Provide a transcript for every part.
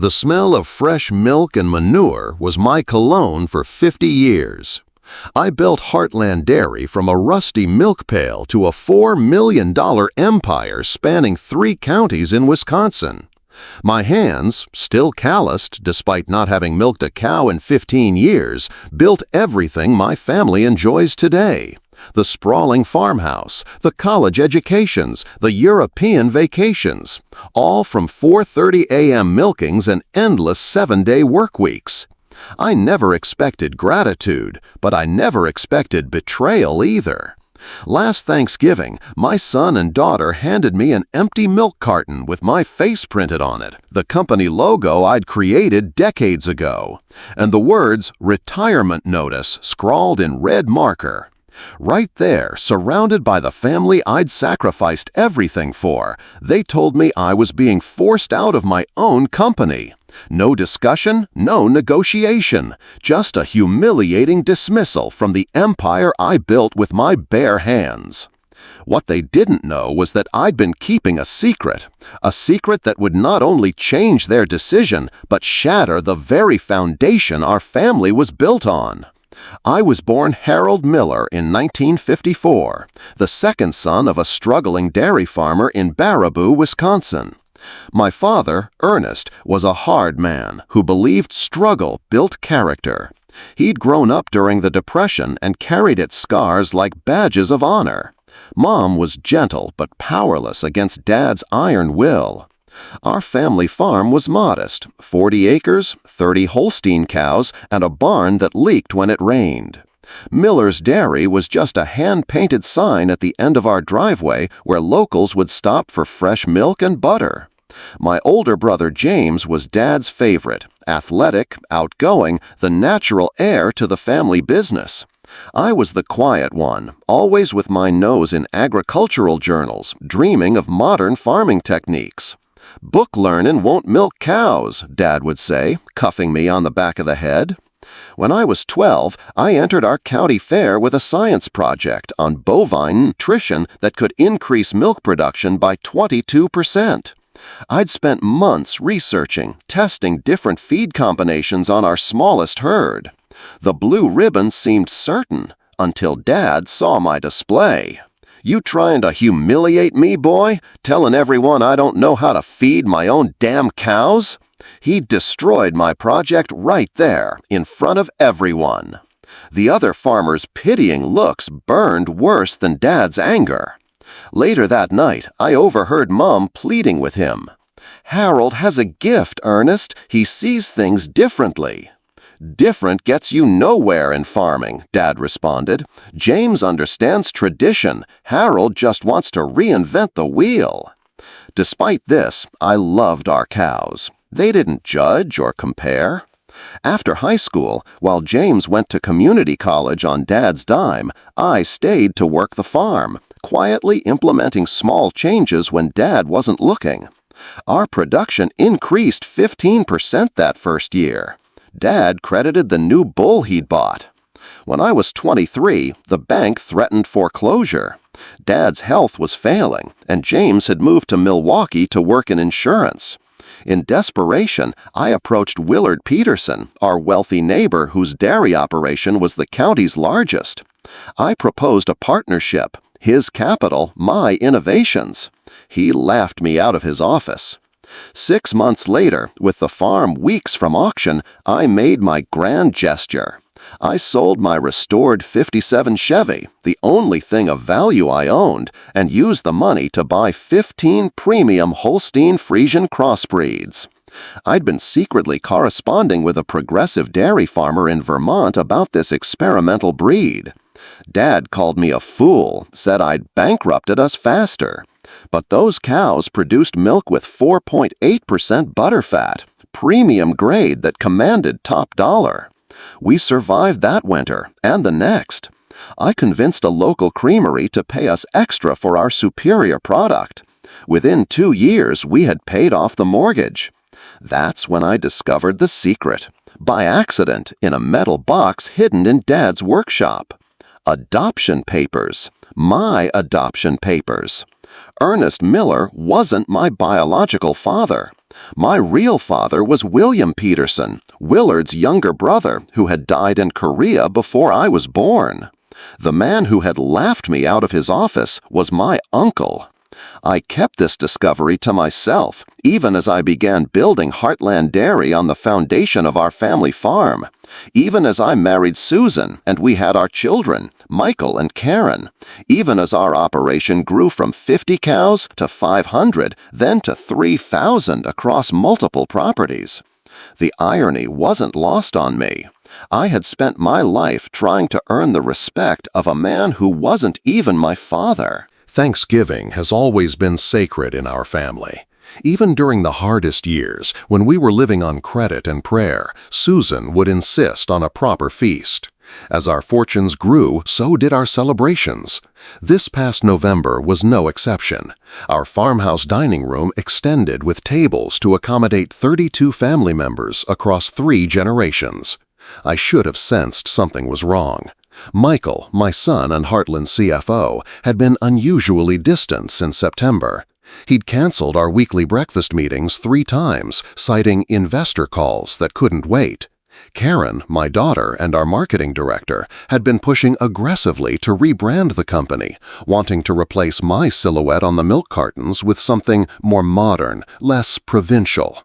The smell of fresh milk and manure was my cologne for 50 years. I built Heartland Dairy from a rusty milk pail to a $4 million empire spanning 3 counties in Wisconsin. My hands, still calloused despite not having milked a cow in 15 years, built everything my family enjoys today. The sprawling farmhouse, the college educations, the European vacations, all from 4:30 a.m. milkings and endless 7-day work weeks. I never expected gratitude, but I never expected betrayal either. Last Thanksgiving, my son and daughter handed me an empty milk carton with my face printed on it, the company logo I'd created decades ago, and the words "Retirement Notice" scrawled in red marker. Right there, surrounded by the family I'd sacrificed everything for, they told me I was being forced out of my own company. No discussion, no negotiation, just a humiliating dismissal from the empire I built with my bare hands. What they didn't know was that I'd been keeping a secret that would not only change their decision, but shatter the very foundation our family was built on. I was born Harold Miller in 1954, the second son of a struggling dairy farmer in Baraboo, Wisconsin. My father, Ernest, was a hard man who believed struggle built character. He'd grown up during the Depression and carried its scars like badges of honor. Mom was gentle but powerless against Dad's iron will. Our family farm was modest, 40 acres, 30 Holstein cows, and a barn that leaked when it rained. Miller's Dairy was just a hand-painted sign at the end of our driveway where locals would stop for fresh milk and butter. My older brother James was Dad's favorite, athletic, outgoing, the natural heir to the family business. I was the quiet one, always with my nose in agricultural journals, dreaming of modern farming techniques. "Book learnin' won't milk cows," Dad would say, cuffing me on the back of the head. When I was 12, I entered our county fair with a science project on bovine nutrition that could increase milk production by 22%. I'd spent months researching, testing different feed combinations on our smallest herd. The blue ribbon seemed certain until Dad saw my display. "You trying to humiliate me, boy? Telling everyone I don't know how to feed my own damn cows?" He destroyed my project right there, in front of everyone. The other farmers' pitying looks burned worse than Dad's anger. Later that night, I overheard Mom pleading with him. "Harold has a gift, Ernest. He sees things differently." "Different gets you nowhere in farming," Dad responded. "James understands tradition. Harold just wants to reinvent the wheel." Despite this, I loved our cows. They didn't judge or compare. After high school, while James went to community college on Dad's dime, I stayed to work the farm, quietly implementing small changes when Dad wasn't looking. Our production increased 15% that first year. Dad credited the new bull he'd bought. When I was 23, the bank threatened foreclosure. Dad's health was failing, and James had moved to Milwaukee to work in insurance. In desperation, I approached Willard Peterson, our wealthy neighbor whose dairy operation was the county's largest. I proposed a partnership, his capital, my innovations. He laughed me out of his office. 6 months later, with the farm weeks from auction, I made my grand gesture. I sold my restored '57 Chevy, the only thing of value I owned, and used the money to buy 15 premium Holstein Friesian crossbreeds. I'd been secretly corresponding with a progressive dairy farmer in Vermont about this experimental breed. Dad called me a fool, said I'd bankrupted us faster. But those cows produced milk with 4.8% butterfat, premium grade that commanded top dollar. We survived that winter and the next. I convinced a local creamery to pay us extra for our superior product. Within 2 years, we had paid off the mortgage. That's when I discovered the secret, by accident, in a metal box hidden in Dad's workshop. Adoption papers. My adoption papers. Ernest Miller wasn't my biological father. My real father was William Peterson, Willard's younger brother, who had died in Korea before I was born. The man who had laughed me out of his office was my uncle. I kept this discovery to myself, even as I began building Heartland Dairy on the foundation of our family farm. Even as I married Susan and we had our children, Michael and Karen. Even as our operation grew from 50 cows to 500, then to 3,000 across multiple properties. The irony wasn't lost on me. I had spent my life trying to earn the respect of a man who wasn't even my father. Thanksgiving has always been sacred in our family. Even during the hardest years, when we were living on credit and prayer, Susan would insist on a proper feast. As our fortunes grew, so did our celebrations. This past November was no exception. Our farmhouse dining room extended with tables to accommodate 32 family members across 3 generations. I should have sensed something was wrong. Michael, my son and Heartland CFO, had been unusually distant since September. He'd canceled our weekly breakfast meetings 3 times, citing investor calls that couldn't wait. Karen, my daughter and our marketing director, had been pushing aggressively to rebrand the company, wanting to replace my silhouette on the milk cartons with something more modern, less provincial.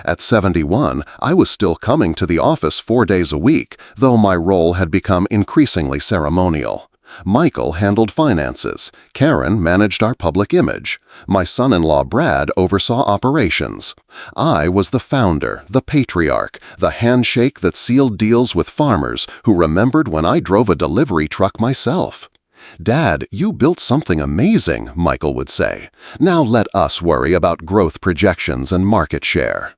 At 71, I was still coming to the office 4 days a week, though my role had become increasingly ceremonial. Michael handled finances. Karen managed our public image. My son-in-law Brad oversaw operations. I was the founder, the patriarch, the handshake that sealed deals with farmers who remembered when I drove a delivery truck myself. "Dad, you built something amazing," Michael would say. "Now let us worry about growth projections and market share."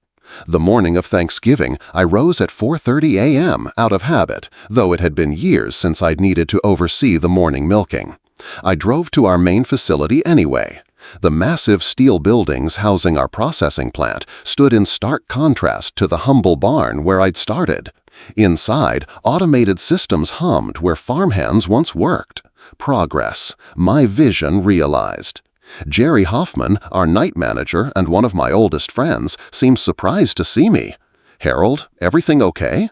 The morning of Thanksgiving, I rose at 4:30 a.m. out of habit, though it had been years since I'd needed to oversee the morning milking. I drove to our main facility anyway. The massive steel buildings housing our processing plant stood in stark contrast to the humble barn where I'd started. Inside, automated systems hummed where farmhands once worked. Progress, my vision realized. Jerry Hoffman, our night manager and one of my oldest friends, seemed surprised to see me. "Harold, everything okay?"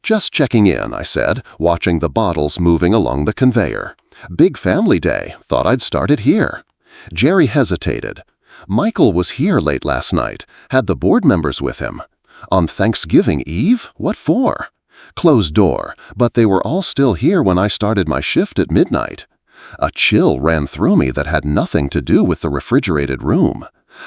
"Just checking in," I said, watching the bottles moving along the conveyor. "Big family day. Thought I'd start it here." Jerry hesitated. "Michael was here late last night. Had the board members with him." "On Thanksgiving Eve? What for?" "Closed door, but they were all still here when I started my shift at midnight." A chill ran through me that had nothing to do with the refrigerated room.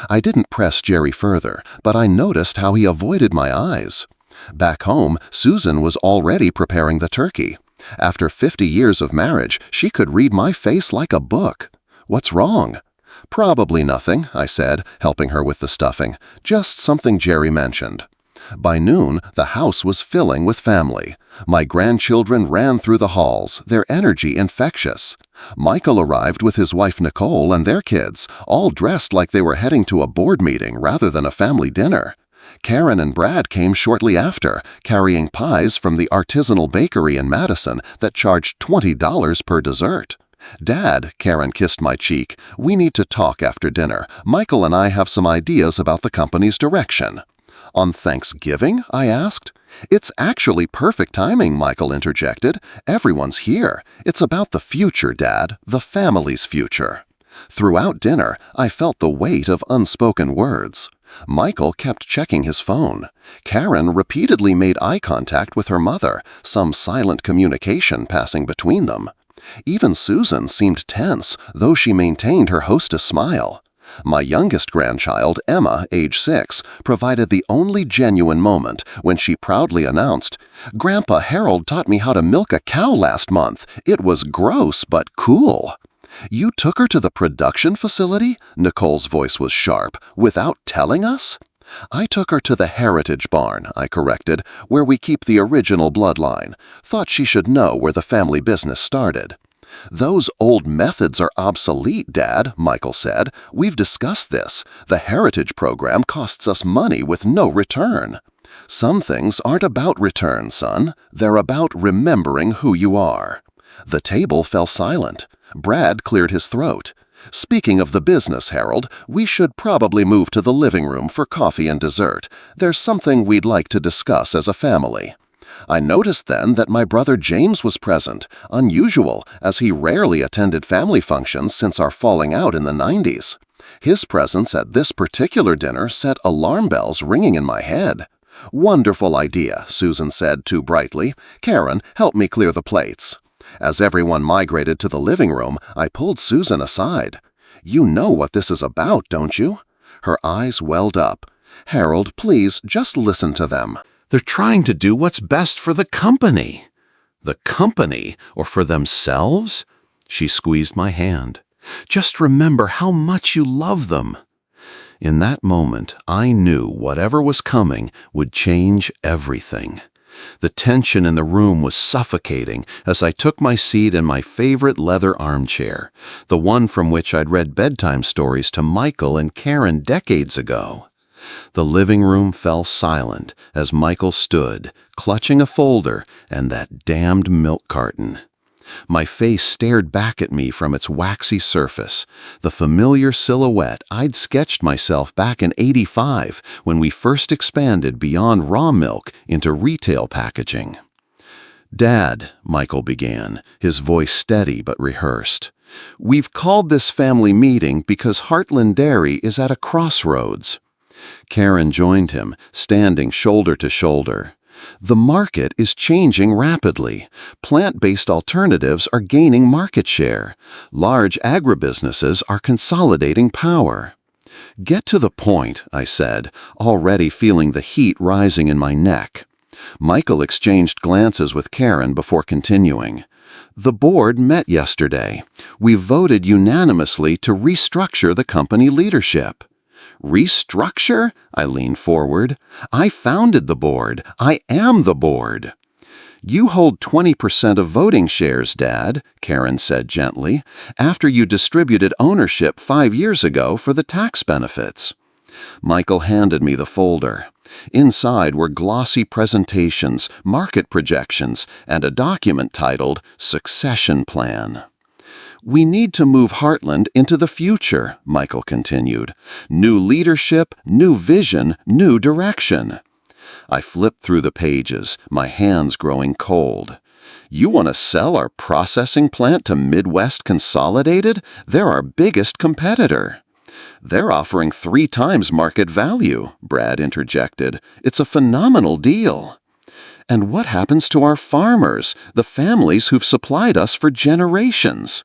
I didn't press Jerry further, but I noticed how he avoided my eyes. Back home, Susan was already preparing the turkey. After 50 years of marriage, she could read my face like a book. "What's wrong?" "Probably nothing," I said, helping her with the stuffing. "Just something Jerry mentioned." By noon, the house was filling with family. My grandchildren ran through the halls, their energy infectious. Michael arrived with his wife Nicole and their kids, all dressed like they were heading to a board meeting rather than a family dinner. Karen and Brad came shortly after, carrying pies from the artisanal bakery in Madison that charged $20 per dessert. "Dad," Karen kissed my cheek, "we need to talk after dinner. Michael and I have some ideas about the company's direction." "On Thanksgiving?" I asked. "It's actually perfect timing," Michael interjected. "Everyone's here. It's about the future, Dad, the family's future." Throughout dinner, I felt the weight of unspoken words. Michael kept checking his phone. Karen repeatedly made eye contact with her mother, some silent communication passing between them. Even Susan seemed tense, though she maintained her hostess smile. My youngest grandchild, Emma, age 6, provided the only genuine moment when she proudly announced, "Grandpa Harold taught me how to milk a cow last month. It was gross but cool." "You took her to the production facility?" Nicole's voice was sharp. "Without telling us?" "I took her to the heritage barn," I corrected, "where we keep the original bloodline. Thought she should know where the family business started." "Those old methods are obsolete, Dad," Michael said. "We've discussed this. The heritage program costs us money with no return." "Some things aren't about return, son. They're about remembering who you are." The table fell silent. Brad cleared his throat. Speaking of the business, Harold, we should probably move to the living room for coffee and dessert. There's something we'd like to discuss as a family." I noticed then that my brother James was present, unusual as he rarely attended family functions since our falling out in the 90s. His presence at this particular dinner set alarm bells ringing in my head. "Wonderful idea," Susan said too brightly. "Karen, help me clear the plates." As everyone migrated to the living room, I pulled Susan aside. "You know what this is about, don't you?" Her eyes welled up. "Harold, please, just listen to them." They're trying to do what's best for the company. The company, or for themselves? She squeezed my hand. Just remember how much you love them. In that moment, I knew whatever was coming would change everything. The tension in the room was suffocating as I took my seat in my favorite leather armchair, the one from which I'd read bedtime stories to Michael and Karen decades ago. The living room fell silent as Michael stood, clutching a folder and that damned milk carton. My face stared back at me from its waxy surface, the familiar silhouette I'd sketched myself back in '85 when we first expanded beyond raw milk into retail packaging. "Dad," Michael began, his voice steady but rehearsed, "we've called this family meeting because Heartland Dairy is at a crossroads." Karen joined him, standing shoulder to shoulder. "The market is changing rapidly. Plant-based alternatives are gaining market share. Large agribusinesses are consolidating power." "Get to the point," I said, already feeling the heat rising in my neck. Michael exchanged glances with Karen before continuing. "The board met yesterday. We voted unanimously to restructure the company leadership." "Restructure?" I leaned forward. "I founded the board. I am the board." "You hold 20% of voting shares, Dad," Karen said gently, "after you distributed ownership 5 years ago for the tax benefits." Michael handed me the folder. Inside were glossy presentations, market projections, and a document titled Succession Plan. "We need to move Heartland into the future," Michael continued. "New leadership, new vision, new direction." I flipped through the pages, my hands growing cold. "You want to sell our processing plant to Midwest Consolidated? They're our biggest competitor." "They're offering 3 times market value," Brad interjected. "It's a phenomenal deal." "And what happens to our farmers, the families who've supplied us for generations?"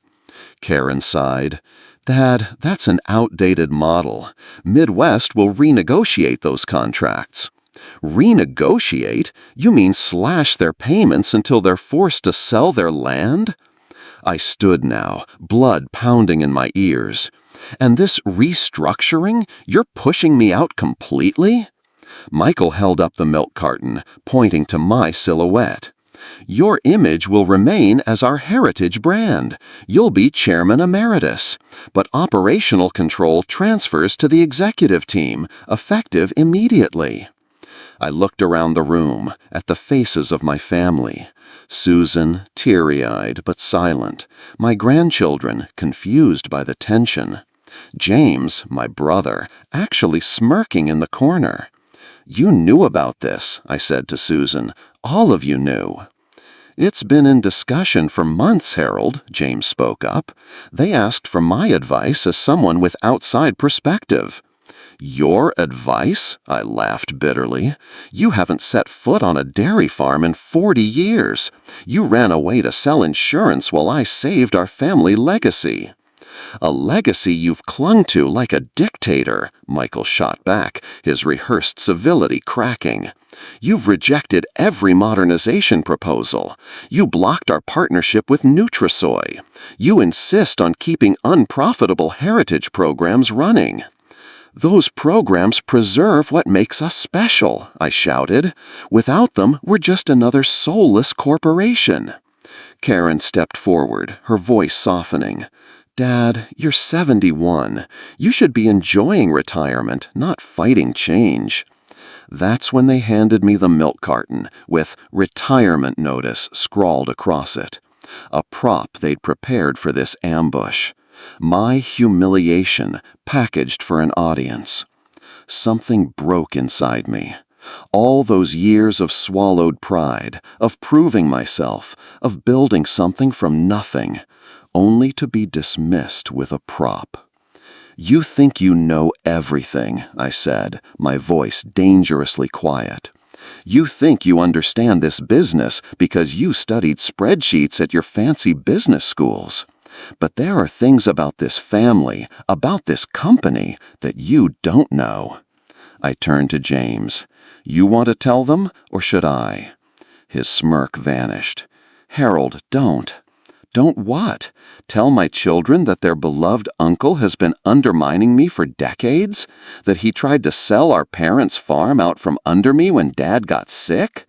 Karen sighed. "Dad, that's an outdated model. Midwest will renegotiate those contracts." "Renegotiate? You mean slash their payments until they're forced to sell their land?" I stood now, blood pounding in my ears. "And this restructuring? You're pushing me out completely?" Michael held up the milk carton, pointing to my silhouette. "Your image will remain as our heritage brand. You'll be chairman emeritus. But operational control transfers to the executive team, effective immediately." I looked around the room, at the faces of my family. Susan, teary-eyed but silent. My grandchildren, confused by the tension. James, my brother, actually smirking in the corner. "You knew about this," I said to Susan. "All of you knew." "It's been in discussion for months, Harold," James spoke up. "They asked for my advice as someone with outside perspective." "Your advice?" I laughed bitterly. "You haven't set foot on a dairy farm in 40 years. You ran away to sell insurance while I saved our family legacy." "A legacy you've clung to like a dictator," Michael shot back, his rehearsed civility cracking. "You've rejected every modernization proposal. You blocked our partnership with Nutrisoy. You insist on keeping unprofitable heritage programs running." "Those programs preserve what makes us special," I shouted. "Without them, we're just another soulless corporation." Karen stepped forward, her voice softening. "Dad, you're 71. You should be enjoying retirement, not fighting change." That's when they handed me the milk carton, with "retirement notice" scrawled across it. A prop they'd prepared for this ambush. My humiliation packaged for an audience. Something broke inside me. All those years of swallowed pride, of proving myself, of building something from nothing, only to be dismissed with a prop. "You think you know everything," I said, my voice dangerously quiet. "You think you understand this business because you studied spreadsheets at your fancy business schools. But there are things about this family, about this company, that you don't know." I turned to James. "You want to tell them, or should I?" His smirk vanished. "Harold, don't." "Don't what? Tell my children that their beloved uncle has been undermining me for decades? That he tried to sell our parents' farm out from under me when Dad got sick?"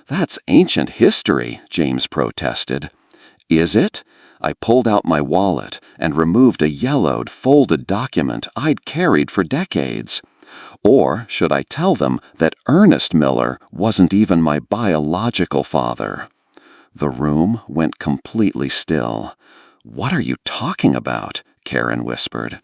"That's ancient history," James protested. "Is it?" I pulled out my wallet and removed a yellowed, folded document I'd carried for decades. Or should I tell them that Ernest Miller wasn't even my biological father? The room went completely still. "What are you talking about?" Karen whispered.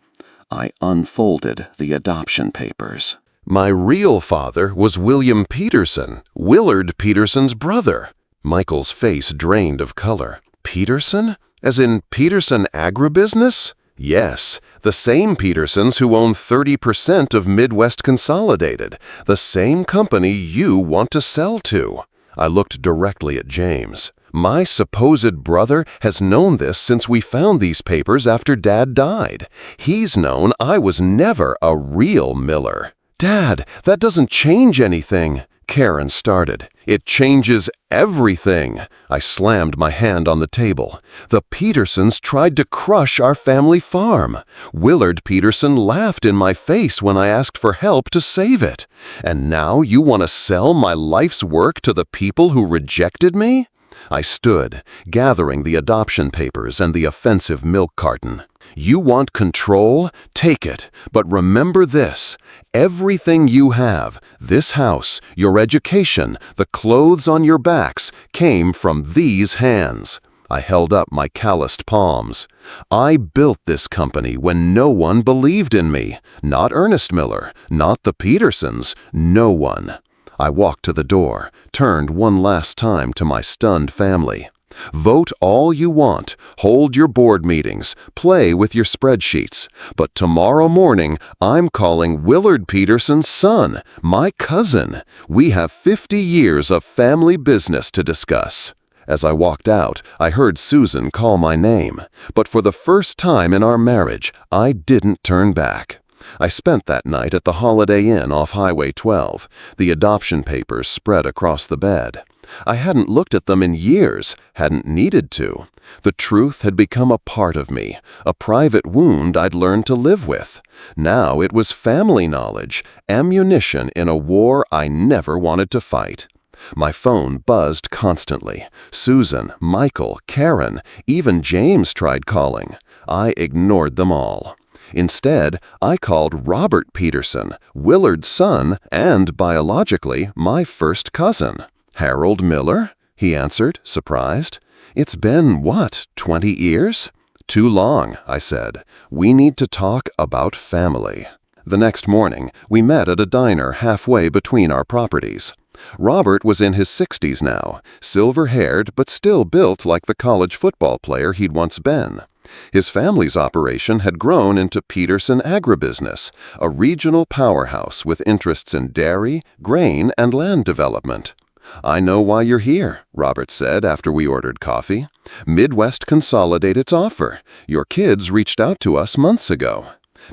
I unfolded the adoption papers. My real father was William Peterson, Willard Peterson's brother. Michael's face drained of color. Peterson? As in Peterson Agribusiness? Yes, the same Petersons who own 30% of Midwest Consolidated, the same company you want to sell to. I looked directly at James. My supposed brother has known this since we found these papers after Dad died. He's known I was never a real Miller. "Dad, that doesn't change anything," Karen started. "It changes everything." I slammed my hand on the table. "The Petersons tried to crush our family farm. Willard Peterson laughed in my face when I asked for help to save it. And now you want to sell my life's work to the people who rejected me?" I stood, gathering the adoption papers and the offensive milk carton. "You want control? Take it. But remember this. Everything you have, this house, your education, the clothes on your backs, came from these hands." I held up my calloused palms. "I built this company when no one believed in me. Not Ernest Miller, not the Petersons, no one." I walked to the door, turned one last time to my stunned family. "Vote all you want, hold your board meetings, play with your spreadsheets. But tomorrow morning, I'm calling Willard Peterson's son, my cousin. We have 50 years of family business to discuss." As I walked out, I heard Susan call my name. But for the first time in our marriage, I didn't turn back. I spent that night at the Holiday Inn off Highway 12, the adoption papers spread across the bed. I hadn't looked at them in years, hadn't needed to. The truth had become a part of me, a private wound I'd learned to live with. Now it was family knowledge, ammunition in a war I never wanted to fight. My phone buzzed constantly. Susan, Michael, Karen, even James tried calling. I ignored them all. Instead, I called Robert Peterson, Willard's son, and biologically, my first cousin. "Harold Miller?" he answered, surprised. "It's been, what, 20 years?" "Too long," I said. "We need to talk about family." The next morning, we met at a diner halfway between our properties. Robert was in his 60s now, silver-haired but still built like the college football player he'd once been. His family's operation had grown into Peterson Agribusiness, a regional powerhouse with interests in dairy, grain, and land development. "I know why you're here," Robert said after we ordered coffee. "Midwest Consolidated's offer. Your kids reached out to us months ago."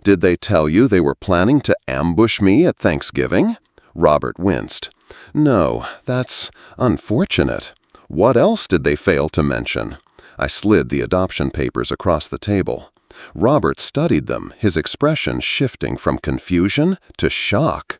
"Did they tell you they were planning to ambush me at Thanksgiving?" Robert winced. "No, that's unfortunate. What else did they fail to mention?" I slid the adoption papers across the table. Robert studied them, his expression shifting from confusion to shock.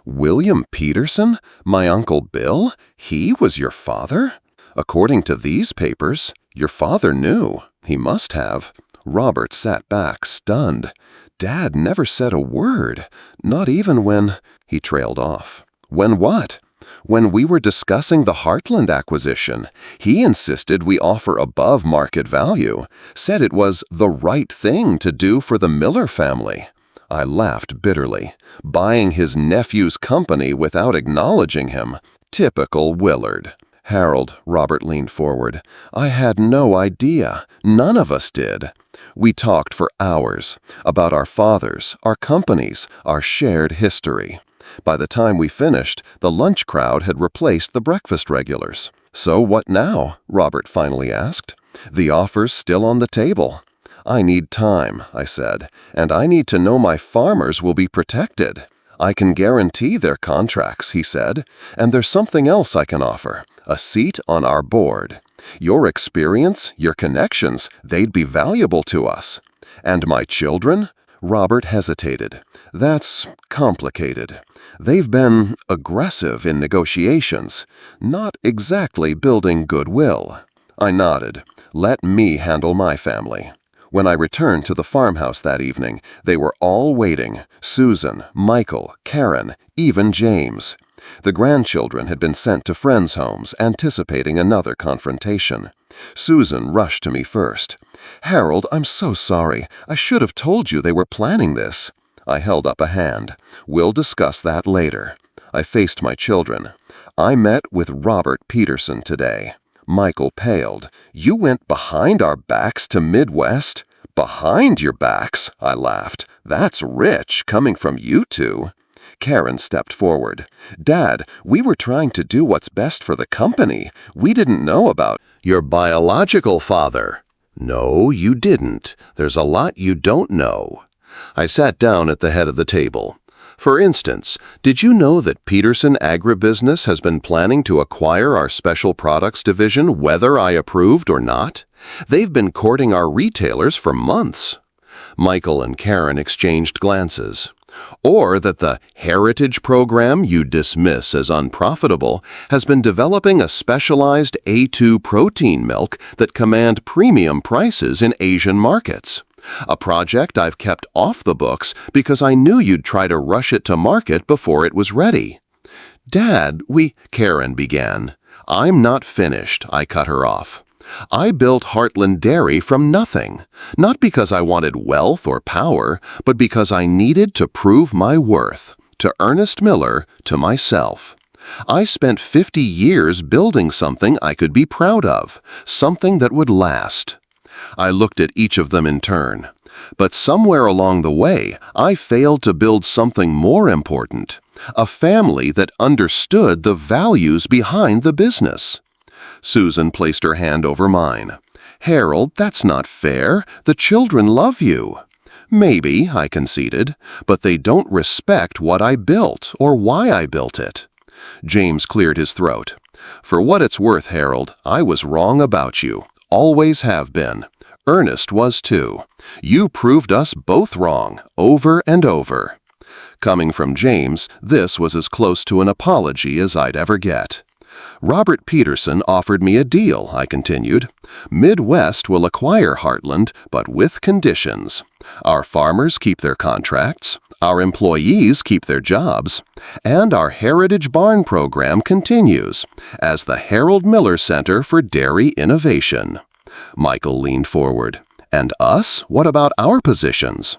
"William Peterson? My Uncle Bill? He was your father? According to these papers, your father knew. He must have." Robert sat back, stunned. "Dad never said a word, not even when—" He trailed off. "When what?" When we were discussing the Heartland acquisition, he insisted we offer above market value, said it was the right thing to do for the Miller family. I laughed bitterly. Buying his nephew's company without acknowledging him. Typical Willard. Harold, Robert leaned forward. I had no idea. None of us did. We talked for hours about our fathers, our companies, our shared history. By the time we finished, the lunch crowd had replaced the breakfast regulars. So what now? Robert finally asked. The offer's still on the table. I need time, I said, and I need to know my farmers will be protected. I can guarantee their contracts, he said, and there's something else I can offer, a seat on our board. Your experience, your connections, they'd be valuable to us. And my children? Robert hesitated. That's complicated. They've been aggressive in negotiations, not exactly building goodwill. I nodded. Let me handle my family. When I returned to the farmhouse that evening, they were all waiting. Susan, Michael, Karen, even James. The grandchildren had been sent to friends' homes, anticipating another confrontation. Susan rushed to me first. Harold, I'm so sorry. I should have told you they were planning this. I held up a hand. We'll discuss that later. I faced my children. I met with Robert Peterson today. Michael paled. You went behind our backs to Midwest? Behind your backs? I laughed. That's rich, coming from you two. Karen stepped forward. Dad, we were trying to do what's best for the company. We didn't know about Your biological father. No, you didn't. There's a lot you don't know. I sat down at the head of the table. For instance, did you know that Peterson Agribusiness has been planning to acquire our special products division whether I approved or not? They've been courting our retailers for months. Michael and Karen exchanged glances. Or that the Heritage program you dismiss as unprofitable has been developing a specialized A2 protein milk that command premium prices in Asian markets. A project I've kept off the books because I knew you'd try to rush it to market before it was ready. Dad, Karen began. I'm not finished, I cut her off. I built Heartland Dairy from nothing, not because I wanted wealth or power, but because I needed to prove my worth, to Ernest Miller, to myself. I spent 50 years building something I could be proud of, something that would last. I looked at each of them in turn. But somewhere along the way, I failed to build something more important, a family that understood the values behind the business. Susan placed her hand over mine. Harold, that's not fair. The children love you. Maybe, I conceded, but they don't respect what I built or why I built it. James cleared his throat. For what it's worth, Harold, I was wrong about you. Always have been. Ernest was too. You proved us both wrong, over and over. Coming from James, this was as close to an apology as I'd ever get. Robert Peterson offered me a deal, I continued. Midwest will acquire Heartland, but with conditions. Our farmers keep their contracts, our employees keep their jobs, and our Heritage Barn program continues as the Harold Miller Center for Dairy Innovation. Michael leaned forward. And us? What about our positions?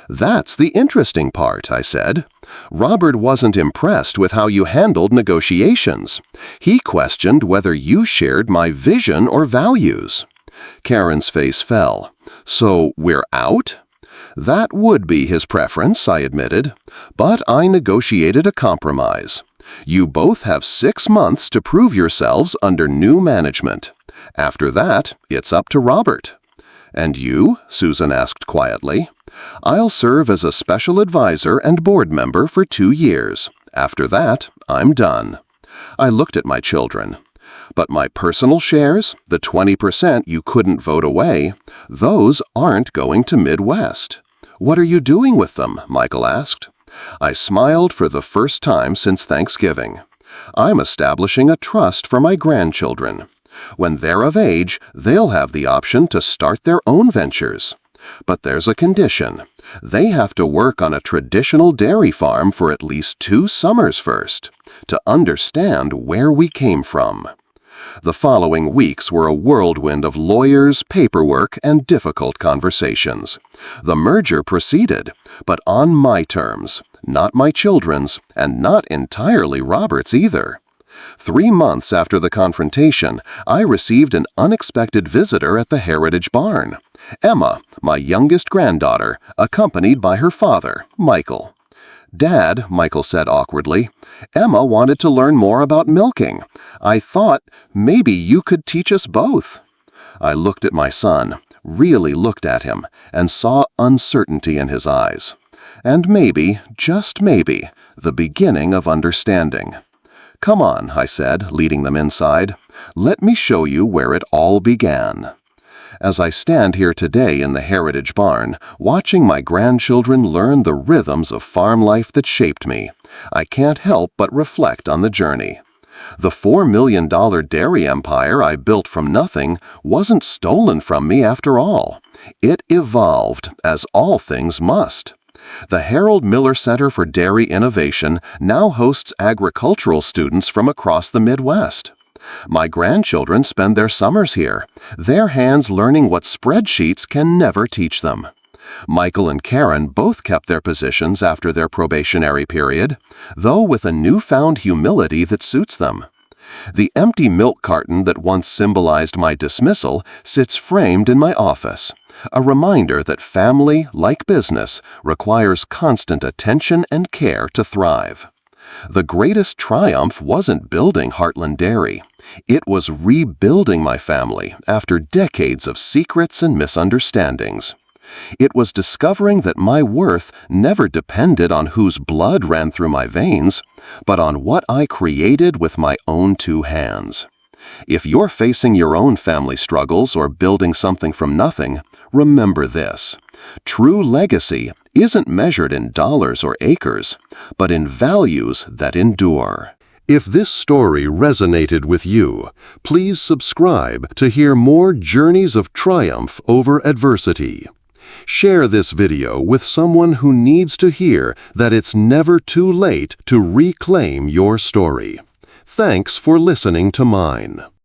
That's the interesting part, I said. Robert wasn't impressed with how you handled negotiations. He questioned whether you shared my vision or values. Karen's face fell. So we're out? That would be his preference, I admitted. But I negotiated a compromise. You both have 6 months to prove yourselves under new management. After that, it's up to Robert. And you? Susan asked quietly. I'll serve as a special advisor and board member for 2 years. After that, I'm done. I looked at my children. But my personal shares, the 20% you couldn't vote away, those aren't going to Midwest. What are you doing with them? Michael asked. I smiled for the first time since Thanksgiving. I'm establishing a trust for my grandchildren. When they're of age, they'll have the option to start their own ventures. But there's a condition. They have to work on a traditional dairy farm for at least 2 summers first, to understand where we came from. The following weeks were a whirlwind of lawyers, paperwork, and difficult conversations. The merger proceeded, but on my terms, not my children's, and not entirely Robert's either. 3 months after the confrontation, I received an unexpected visitor at the Heritage Barn. Emma, my youngest granddaughter, accompanied by her father, Michael. "Dad," Michael said awkwardly, "Emma wanted to learn more about milking. I thought maybe you could teach us both." I looked at my son, really looked at him, and saw uncertainty in his eyes. And maybe, just maybe, the beginning of understanding. "Come on," I said, leading them inside. "Let me show you where it all began." As I stand here today in the Heritage Barn, watching my grandchildren learn the rhythms of farm life that shaped me, I can't help but reflect on the journey. The $4 million dairy empire I built from nothing wasn't stolen from me after all. It evolved, as all things must. The Harold Miller Center for Dairy Innovation now hosts agricultural students from across the Midwest. My grandchildren spend their summers here, their hands learning what spreadsheets can never teach them. Michael and Karen both kept their positions after their probationary period, though with a newfound humility that suits them. The empty milk carton that once symbolized my dismissal sits framed in my office, a reminder that family, like business, requires constant attention and care to thrive. The greatest triumph wasn't building Heartland Dairy. It was rebuilding my family after decades of secrets and misunderstandings. It was discovering that my worth never depended on whose blood ran through my veins, but on what I created with my own 2 hands. If you're facing your own family struggles or building something from nothing, remember this. True legacy isn't measured in dollars or acres, but in values that endure. If this story resonated with you, please subscribe to hear more journeys of triumph over adversity. Share this video with someone who needs to hear that it's never too late to reclaim your story. Thanks for listening to mine.